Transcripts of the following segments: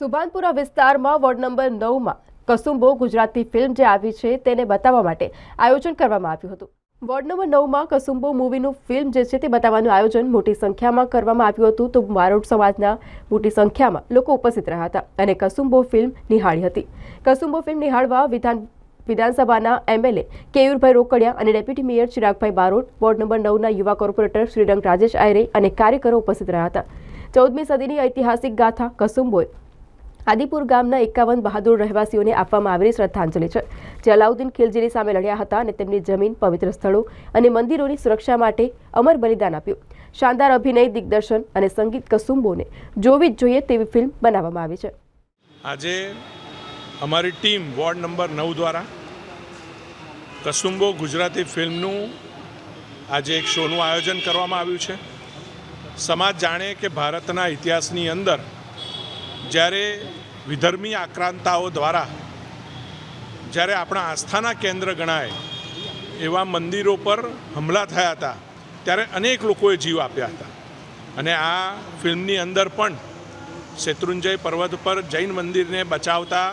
સુભાનપુરા વિસ્તારમાં ward number 9માં Kasumbo Gujarati film જે આવી છે તેને બતાવવા માટે આયોજન કરવામાં આવ્યું હતું। વોર્ડ નંબર 9માં કસુંબો મૂવીનું ફિલ્મ જે છે તે બતાવવાનું આયોજન મોટી સંખ્યામાં કરવામાં આવ્યું હતું। તો બારોટ સમાજના મોટી સંખ્યામાં લોકો ઉપસ્થિત રહ્યા હતા અને કસુંબો ફિલ્મ નિહાળી હતી। કસુંબો ફિલ્મ નિહાળવા વિધાનસભાના એમએલએ કેયુરભાઈ રોકડિયા અને ડેપ્યુટી મેયર ચિરાગભાઈ બારોટ, વોર્ડ નંબર 9ના યુવા કોર્પોરેટર શ્રીરંગ રાજેશ આયરે અને કાર્યકરો ઉપસ્થિત રહ્યા હતા। 14મી સદીની ઐતિહાસિક ગાથા કસુંબોએ આદિપુર ગામના 51 બહાદુર રહેવાસીઓને આપવામાં આવેલી શ્રદ્ધાંજલિ છે, જે અલાઉદ્દીન ખિલજીની સામે લડ્યા હતા અને તેમની જમીન, પવિત્ર સ્થળો અને મંદિરોની સુરક્ષા માટે અમર બલિદાન આપ્યું। શાનદાર અભિનય, દિગ્દર્શન અને સંગીત કસુંબોને જોવી જ જોઈએ તેવી ફિલ્મ બનાવવામાં આવી છે। આજે અમારી ટીમ વોર્ડ નંબર 9 દ્વારા કસુંબો ગુજરાતી ફિલ્મનું આજે એક શોનું આયોજન કરવામાં આવ્યું છે। સમાજ જાણે કે ભારતના ઇતિહાસની અંદર જ્યારે વિધર્મી આક્રાંતાઓ દ્વારા જ્યારે આપણા આસ્થાના કેન્દ્ર ગણાય એવા મંદિરો પર હુમલા થયા હતા, ત્યારે અનેક લોકોએ જીવ આપ્યા હતા અને આ ફિલ્મની અંદર પણ શેત્રુંજય પર્વત પર જૈન મંદિરને બચાવતા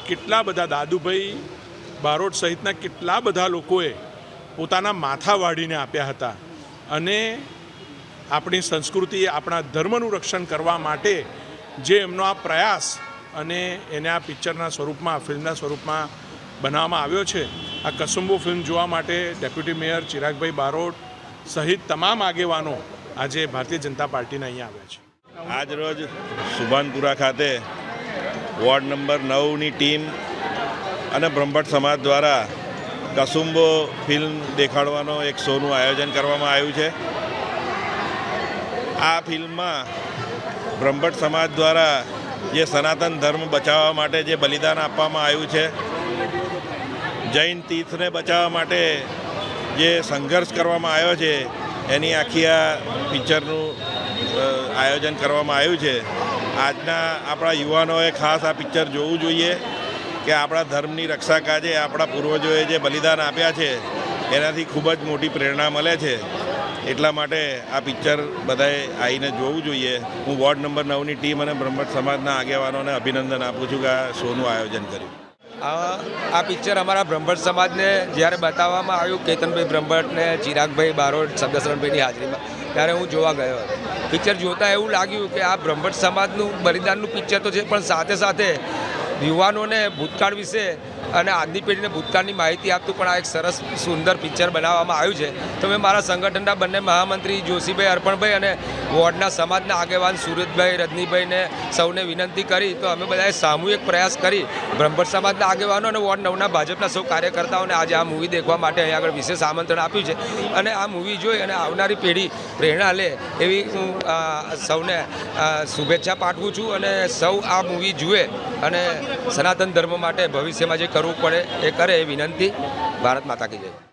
કેટલા બધા દાદુભાઈ બારોટ સહિતના કેટલા બધા લોકોએ પોતાના માથા વાળીને આપ્યા હતા અને આપણી સંસ્કૃતિ, આપણા ધર્મનું રક્ષણ કરવા માટે જે એમનો આ પ્રયાસ અને એને આ પિક્ચરના સ્વરૂપમાં, ફિલ્મના સ્વરૂપમાં બનાવવામાં આવ્યો છે। આ કસુંબો ફિલ્મ જોવા માટે ડેપ્યુટી મેયર ચિરાગભાઈ બારોટ સહિત તમામ આગેવાનો આજે ભારતીય જનતા પાર્ટીના અહીંયા આવ્યા છે। આજ રોજ સુભાનપુરા ખાતે વોર્ડ નંબર 9ની ટીમ અને બ્રહ્મભટ્ટ સમાજ દ્વારા કસુંબો ફિલ્મ દેખાડવાનો એક શોનું આયોજન કરવામાં આવ્યું છે। આ ફિલ્મમાં બ્રહ્મભટ્ટ સમાજ દ્વારા જે સનાતન ધર્મ બચાવવા માટે જે બલિદાન આપવામાં આવ્યું છે, જૈન તીર્થને બચાવવા માટે જે સંઘર્ષ કરવામાં આવ્યો છે, એની આખી આ પિક્ચરનું આયોજન કરવામાં આવ્યું છે। આજના આપણા યુવાનોએ ખાસ આ પિક્ચર જોવું જોઈએ કે આપણા ધર્મની રક્ષા કાજે આપણા પૂર્વજોએ જે બલિદાન આપ્યા છે એનાથી ખૂબ જ મોટી પ્રેરણા મળે છે। એટલા માટે આ પિક્ચર બધાએ આવીને જોવું જોઈએ। હું વોર્ડ નંબર 9ની ટીમ અને બ્રહ્મભટ્ટ સમાજના આગેવાનોને અભિનંદન આપું છું કે આ શોનું આયોજન કર્યું। આ પિક્ચર અમારા બ્રહ્મભટ્ટ સમાજને જ્યારે બતાવવામાં આવ્યું, કેતનભાઈ બ્રહ્મભટ્ટને ચિરાગભાઈ બારોટ, શબ્દશરણભાઈની હાજરીમાં, ત્યારે હું જોવા ગયો હતો। પિક્ચર જોતાં એવું લાગ્યું કે આ બ્રહ્મભટ્ટ સમાજનું બલિદાનનું પિક્ચર તો છે, પણ સાથે સાથે યુવાનોને ભૂતકાળ વિશે અને આજની પેઢીને ભૂતકાળની માહિતી આપતું પણ આ એક સરસ સુંદર પિક્ચર બનાવવામાં આવ્યું છે। તો મેં મારા સંગઠનના બંને મહામંત્રી જોશીભાઈ, અર્પણભાઈ અને વોર્ડના સમાજના આગેવાન સુરતભાઈ, રજનીભાઈને સૌને વિનંતી કરી તો અમે બધાએ સામૂહિક પ્રયાસ કરી બ્રહ્મભટ્ટ સમાજના આગેવાનો અને વોર્ડ 9ના ભાજપના સૌ કાર્યકર્તાઓને આજે આ મૂવી દેખવા માટે અહીં આગળ વિશેષ આમંત્રણ આપ્યું છે અને આ મૂવી જોઈ અને આવનારી પેઢી પ્રેરણા લે એવી હું સૌને શુભેચ્છા પાઠવું છું અને સૌ આ મૂવી જુએ અને સનાતન ધર્મ માટે ભવિષ્યમાં જે કરવું પડે એ કરે એ વિનંતી। ભારત માતા કી જય।